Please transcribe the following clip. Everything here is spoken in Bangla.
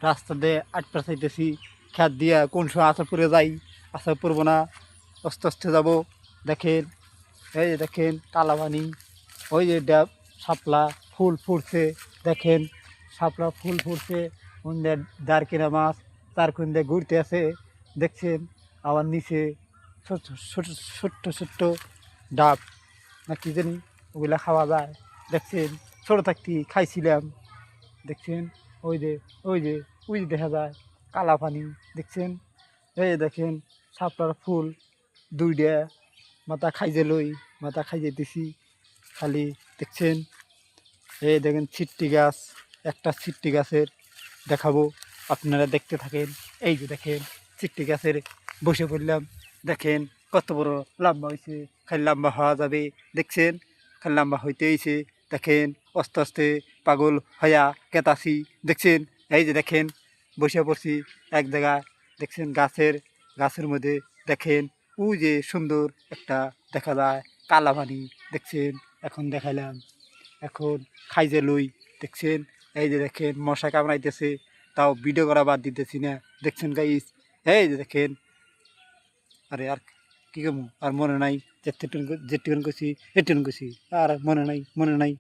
রাস্তা দিয়ে আটপা চাইতেছি খেত দিয়া কোন সময় আশা পড়ে যাই, আশা পড়বো না, আস্তে আস্তে যাবো। দেখেন এই যে দেখেন কালা পানি, ওই যে ডাব শাপলা ফুল ফুটছে, দেখেন শাপলা ফুল ফুটছে, কোন দিয়ে দাঁড়কিনা মাছ তার কোন দিয়ে ঘুরতে আছে দেখছেন। আবার নিচে ছোট্ট ছোট্ট ছোট্ট ছোট্ট ডাব না কি জানি ওগুলা খাওয়া যায় দেখছেন। ছোটো থাকতে খাইছিলাম দেখছেন। ওই যে ওই যে ওই যে দেখা যায় কালা পানি দেখছেন। এই যে দেখেন শাপলার ফুল দুইটা মাথা খাইজে লই, মাথা খাই যেতেছি খালি দেখছেন। এই দেখেন ছিট্টি গাছ, একটা ছিট্টি গাছের দেখাবো, আপনারা দেখতে থাকেন। এই যে দেখেন ছিট্টি গাছের বসে পড়লাম, দেখেন কত বড় লম্বা হয়েছে, খালি লম্বা হওয়া যাবে দেখছেন, খালি লম্বা হইতে হয়েছে দেখেন। আস্তে আস্তে পাগল হইয়া কেতাছি দেখছেন। এই যে দেখেন বসে পড়ছি এক জায়গায় দেখছেন গাছের, গাছের মধ্যে দেখেন ও যে সুন্দর একটা দেখা যায় কালা পানি দেখছেন। এখন দেখাইলাম, এখন খাইজে লই দেখছেন। এই যে দেখেন মশা কামড়াইতেছে, তাও ভিডিও করা বাদ দিতেছি না দেখছেন গাইস। এই যে দেখেন, আরে আর কি কমু, আর মনে নাই যেটুকুন করছি এটুকুন করছি, আর মনে নাই মনে নাই।